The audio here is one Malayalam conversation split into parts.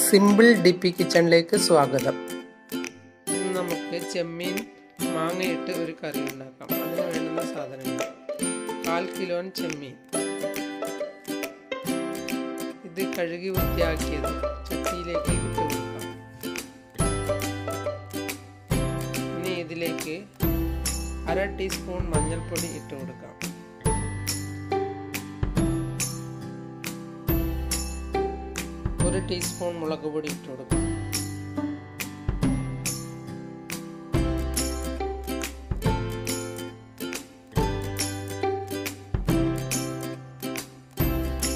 സിമ്പിൾ ഡിപ്പി കിച്ചണിലേക്ക് സ്വാഗതം. ഇന്ന് നമുക്ക് ചെമ്മീൻ മാങ്ങയിട്ട് ഒരു കറി ഉണ്ടാക്കാം. അതിന് വേണ്ടുന്ന സാധനങ്ങൾ: 1/4 കിലോ ചെമ്മീൻ. ഇത് കഴുകി വൃത്തിയാക്കിയത് ചട്ടിയിലേക്ക് ഇട്ട് കൊടുക്കാം. ഇനി ഇതിലേക്ക് 1/2 ടീസ്പൂൺ മഞ്ഞൾപ്പൊടി ഇട്ട് കൊടുക്കാം. ഒരു ടീസ്പൂൺ മുളക് പൊടി ഇട്ട് കൊടുക്കാം.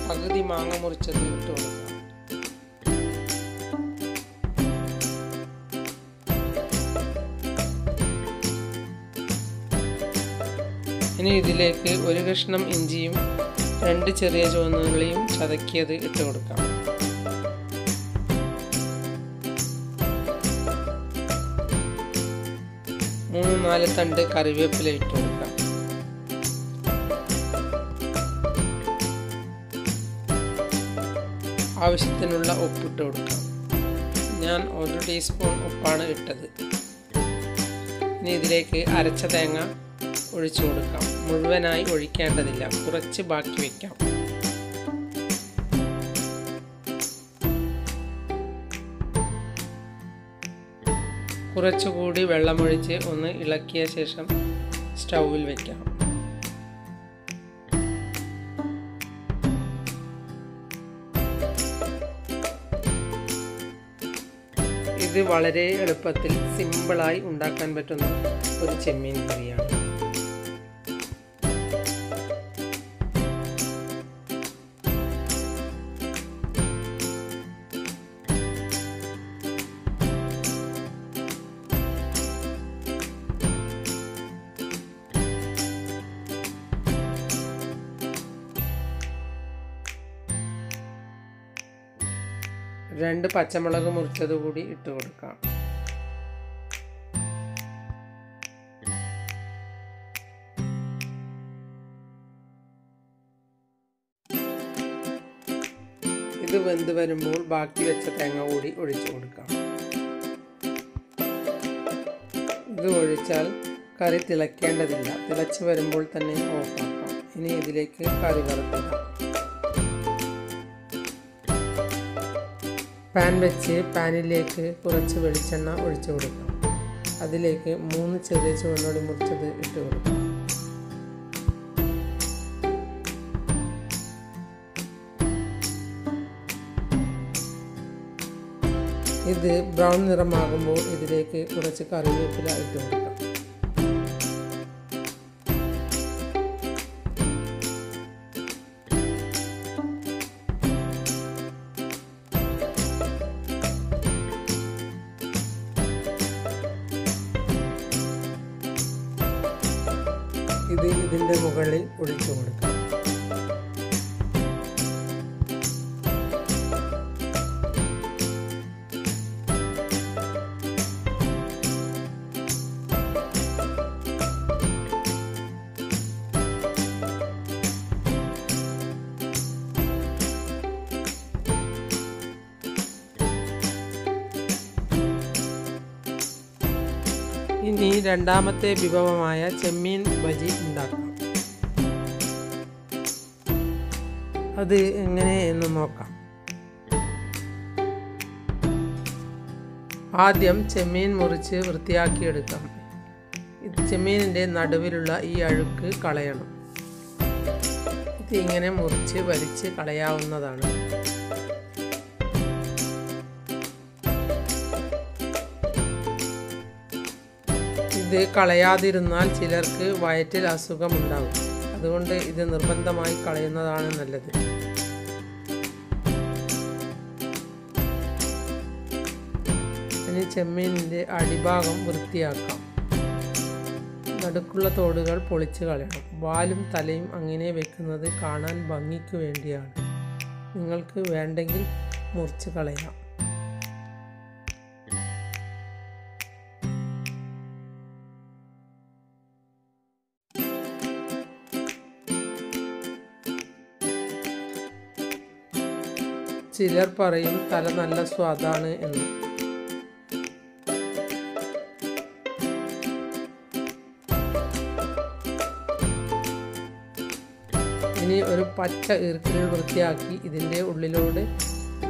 പകുതി മാങ്ങ മുറിച്ചത് ഇട്ട് കൊടുക്കാം. ഇനി ഇതിലേക്ക് ഒരു കഷ്ണം ഇഞ്ചിയും 2 ചെറിയ ചുവന്നുള്ളിയും ചതക്കിയത് ഇട്ട് കൊടുക്കാം. 3-4 തണ്ട് കറിവേപ്പില ഇട്ട് കൊടുക്കാം. ആവശ്യത്തിനുള്ള ഉപ്പിട്ട് കൊടുക്കാം. ഞാൻ 1 ടീസ്പൂൺ ഉപ്പാണ് ഇട്ടത്. ഇനി ഇതിലേക്ക് അരച്ച തേങ്ങ ഒഴിച്ചു കൊടുക്കാം. മുഴുവനായി ഒഴിക്കേണ്ടതില്ല, കുറച്ച് ബാക്കി വയ്ക്കാം. കുറച്ചുകൂടി വെള്ളമൊഴിച്ച് ഒന്ന് ഇളക്കിയ ശേഷം സ്റ്റൗവിൽ വയ്ക്കാം. ഇത് വളരെ എളുപ്പത്തിൽ സിമ്പിളായി ഉണ്ടാക്കാൻ പറ്റുന്ന ഒരു ചെമ്മീൻ കറിയാണ്. രണ്ട് പച്ചമുളക് മുറിച്ചത് കൂടി ഇട്ട് കൊടുക്കാം. ഇത് വെന്ത് വരുമ്പോൾ ബാക്കി വെച്ച തേങ്ങ കൂടി ഒഴിച്ചു കൊടുക്കാം. ഇത് ഒഴിച്ചാൽ കറി തിളയ്ക്കേണ്ടതില്ല, തിളച്ച് വരുമ്പോൾ തന്നെ ഓഫാക്കാം. ഇനി ഇതിലേക്ക് കറി വറുത്തിടാം. പാൻ വെച്ച് പാനിലേക്ക് കുറച്ച് വെളിച്ചെണ്ണ ഒഴിച്ചു കൊടുക്കാം. അതിലേക്ക് 3 ചെറിയ ചുവന്നുള്ളി മുറിച്ചത് ഇട്ട് കൊടുക്കാം. ഇത് ബ്രൗൺ നിറമാകുമ്പോൾ ഇതിലേക്ക് കുറച്ച് കറിവേപ്പില ഇട്ട് കൊടുക്കാം. ഇത് ഇതിൻ്റെ മുകളിൽ ഒഴിച്ചു കൊടുക്കാം. ഇനി രണ്ടാമത്തെ വിഭവമായ ചെമ്മീൻ ബജി ഉണ്ടാക്കാം. അത് എങ്ങനെയെന്ന് നോക്കാം. ആദ്യം ചെമ്മീൻ മുറിച്ച് വൃത്തിയാക്കിയെടുക്കാം. ചെമ്മീനിൻ്റെ നടുവിലുള്ള ഈ അഴുക്ക് കളയണം. ഇത് ഇങ്ങനെ മുറിച്ച് വലിച്ച് കളയാവുന്നതാണ്. ഇത് കളയാതിരുന്നാൽ ചിലർക്ക് വയറ്റിൽ അസുഖമുണ്ടാകും. അതുകൊണ്ട് ഇത് നിർബന്ധമായി കളയുന്നതാണ് നല്ലത്. ഇനി ചെമ്മീനിൻ്റെ അടിഭാഗം വൃത്തിയാക്കാം. നടുക്കുള്ള തോടുകൾ പൊളിച്ച് കളയണം. വാലും തലയും അങ്ങനെ വെക്കുന്നത് കാണാൻ ഭംഗിക്ക് വേണ്ടിയാണ്. നിങ്ങൾക്ക് വേണ്ടെങ്കിൽ മുറിച്ച് കളയാം. ചിലർ പറയും തല നല്ല സ്വാദാണ് എന്ന്. ഇനി ഒരു പച്ച ഈർക്കിൽ വൃത്തിയാക്കി ഇതിൻ്റെ ഉള്ളിലൂടെ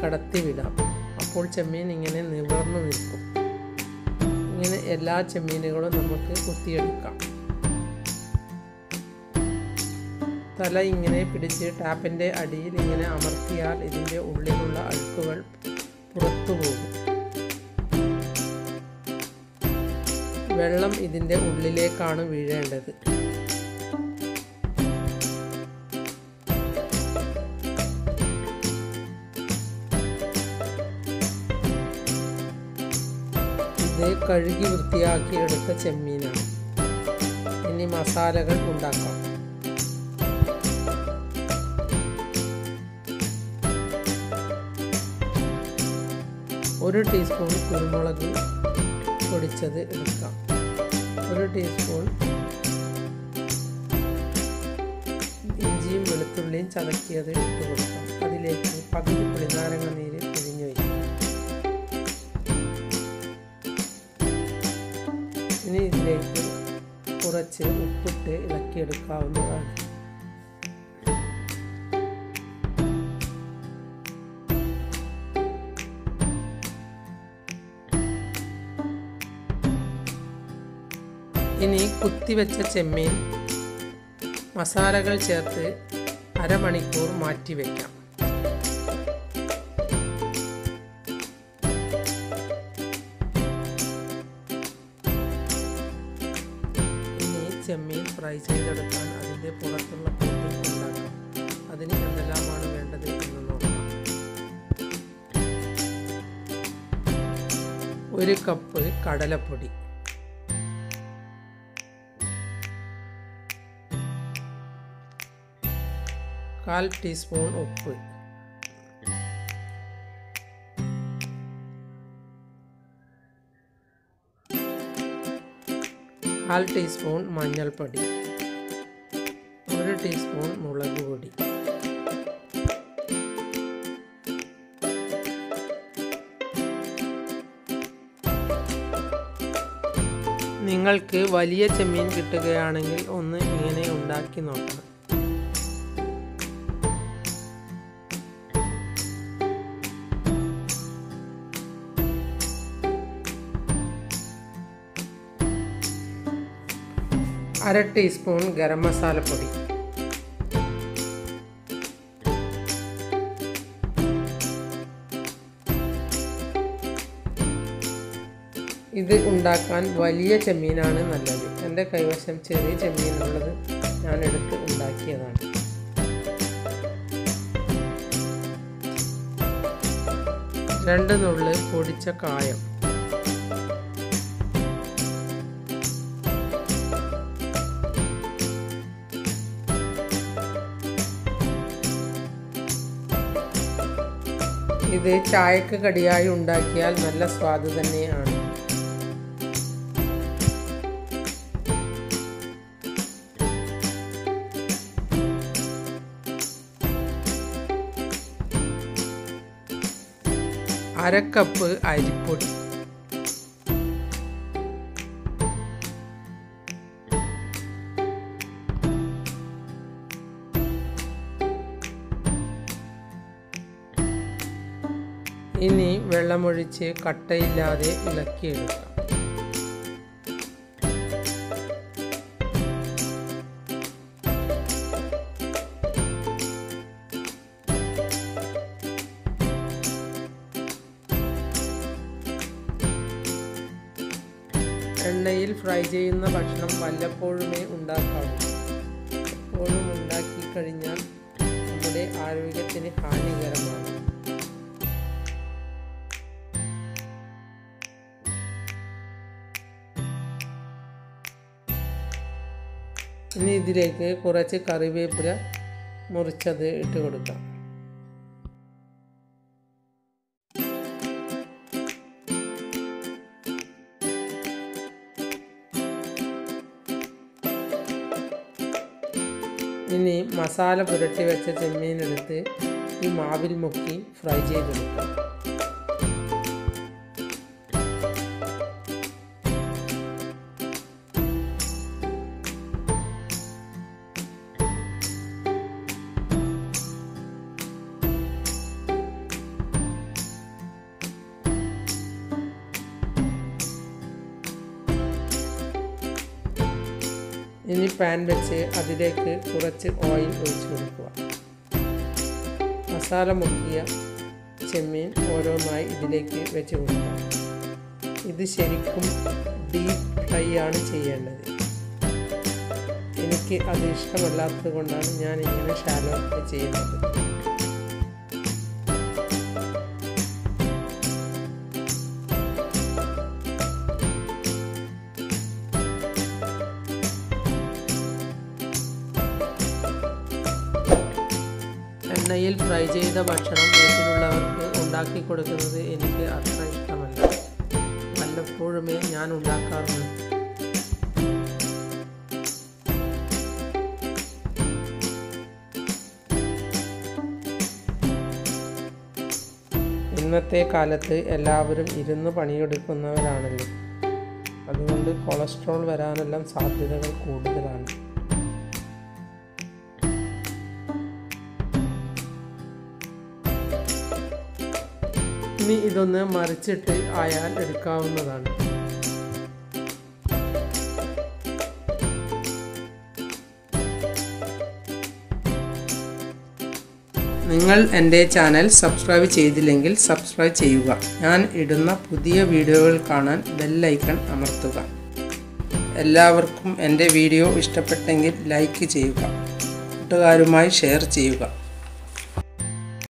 കടത്തിവിടാം. അപ്പോൾ ചെമ്മീൻ ഇങ്ങനെ നിവർന്നു നിൽക്കും. ഇങ്ങനെ എല്ലാ ചെമ്മീനുകളും നമുക്ക് കുത്തിയെടുക്കാം. തല ഇങ്ങനെ പിടിച്ച് ടാപ്പിൻ്റെ അടിയിൽ ഇങ്ങനെ അമർത്തിയാൽ ഇതിൻ്റെ ഉള്ളിലുള്ള അഴുക്കുകൾ പുറത്തു പോകും. വെള്ളം ഇതിൻ്റെ ഉള്ളിലേക്കാണ് വീഴേണ്ടത്. ഇത് കഴുകി വൃത്തിയാക്കി എടുത്ത ചെമ്മീനാണ്. ഇനി മസാലകൾ ഉണ്ടാക്കാം. ഒരു ടീസ്പൂൺ കുരുമുളക് പൊടിച്ചത് എടുക്കാം. 1 ടീസ്പൂൺ ഇഞ്ചിയും വെളുത്തുള്ളിയും ചതക്കിയത് ഇട്ട് കൊടുക്കാം. അതിലേക്ക് പകുതി പുളിനാരങ്ങ നീര് പിഴിഞ്ഞു വയ്ക്കാം. ഇനി ഇതിലേക്ക് കുറച്ച് ഉപ്പിട്ട് ഇളക്കിയെടുക്കാവുന്നതാണ്. ഇനി കുത്തിവെച്ച ചെമ്മീൻ മസാലകൾ ചേർത്ത് അരമണിക്കൂർ മാറ്റി വയ്ക്കാം. ഇനി ചെമ്മീൻ ഫ്രൈ ചെയ്തെടുക്കാൻ അതിൻ്റെ പുറത്തുള്ള കോട്ടിംഗ് ഉണ്ടാക്കാം. അതിന് എന്തെല്ലാമാണ് വേണ്ടത് എന്ന് നോക്കാം. 1 കപ്പ് കടലപ്പൊടി, 1/4 ടീസ്പൂൺ ഉപ്പ്, 1/4 ടീസ്പൂൺ മഞ്ഞൾപ്പൊടി, 1 ടീസ്പൂൺ മുളക് പൊടി. നിങ്ങൾക്ക് വലിയ ചെമ്മീൻ കിട്ടുകയാണെങ്കിൽ ഒന്ന് ഇങ്ങനെ ഉണ്ടാക്കി നോക്കണം. അര ടീസ്പൂൺ ഗരം മസാലപ്പൊടി, ഇത് ഉണ്ടാക്കാൻ വലിയ ചെമ്മീനാണ് നല്ലത്. എൻ്റെ കൈവശം ചെറിയ ചെമ്മീനുള്ളത് ഞാൻ എടുത്ത് ഉണ്ടാക്കിയതാണ്. രണ്ട് നുള്ള് പൊടിച്ച കായം, ഇത് ചായക്ക് കടിയായി ഉണ്ടാക്കിയാൽ നല്ല സ്വാദ് തന്നെയാണ്. അര കപ്പ് അരിപ്പൊടി, ഇനി വെള്ളമൊഴിച്ച് കട്ടയില്ലാതെ ഇളക്കിയെടുക്കാം. എണ്ണയിൽ ഫ്രൈ ചെയ്യുന്ന ഭക്ഷണം വല്ലപ്പോഴുമേ ഉണ്ടാക്കാവൂ. എപ്പോഴും ഉണ്ടാക്കി കഴിഞ്ഞാൽ നമ്മുടെ ആരോഗ്യത്തിന് ഹാനികരമാണ്. ഇനി ഇതിലേക്ക് കുറച്ച് കറിവേപ്പില മുറിച്ചത് ഇട്ട് കൊടുക്കാം. ഇനി മസാല പുരട്ടി വെച്ച ചെമ്മീനെടുത്ത് ഈ മാവിൽ മുക്കി ഫ്രൈ ചെയ്തെടുക്കാം. ഇനി പാൻ വെച്ച് അതിലേക്ക് കുറച്ച് ഓയിൽ ഒഴിച്ചു കൊടുക്കുക. മസാല മുക്കിയ ചെമ്മീൻ ഓരോന്നായി ഇതിലേക്ക് വെച്ച് കൊടുക്കുക. ഇത് ശരിക്കും ഡീപ്പ് ഫ്രൈ ആണ് ചെയ്യേണ്ടത്. എനിക്ക് അത് ഇഷ്ടമല്ലാത്തത് കൊണ്ടാണ് ഞാൻ ഇങ്ങനെ ഷാലോ ഫ്രൈ ചെയ്യുന്നത്. എണ്ണയിൽ ഫ്രൈ ചെയ്ത ഭക്ഷണം വീട്ടിലുള്ളവർക്ക് ഉണ്ടാക്കി കൊടുക്കുന്നത് എനിക്ക് അത്ര ഇഷ്ടമല്ല. വല്ലപ്പോഴുമേ ഞാൻ ഉണ്ടാക്കാറുള്ളൂ. ഇന്നത്തെ കാലത്ത് എല്ലാവരും ഇരുന്ന് പണിയെടുക്കുന്നവരാണല്ലോ. അതുകൊണ്ട് കൊളസ്ട്രോൾ വരാനെല്ലാം സാധ്യതകൾ കൂടുതലാണ്. ഇനി ഇതൊന്ന് മറിച്ചിട്ട് ആയാൽ എടുക്കാവുന്നതാണ്. നിങ്ങൾ എൻ്റെ ചാനൽ സബ്സ്ക്രൈബ് ചെയ്തില്ലെങ്കിൽ സബ്സ്ക്രൈബ് ചെയ്യുക. ഞാൻ ഇടുന്ന പുതിയ വീഡിയോകൾ കാണാൻ ബെൽ ഐക്കൺ അമർത്തുക. എല്ലാവർക്കും എൻ്റെ വീഡിയോ ഇഷ്ടപ്പെട്ടെങ്കിൽ ലൈക്ക് ചെയ്യുക. കൂട്ടുകാരുമായി ഷെയർ ചെയ്യുക.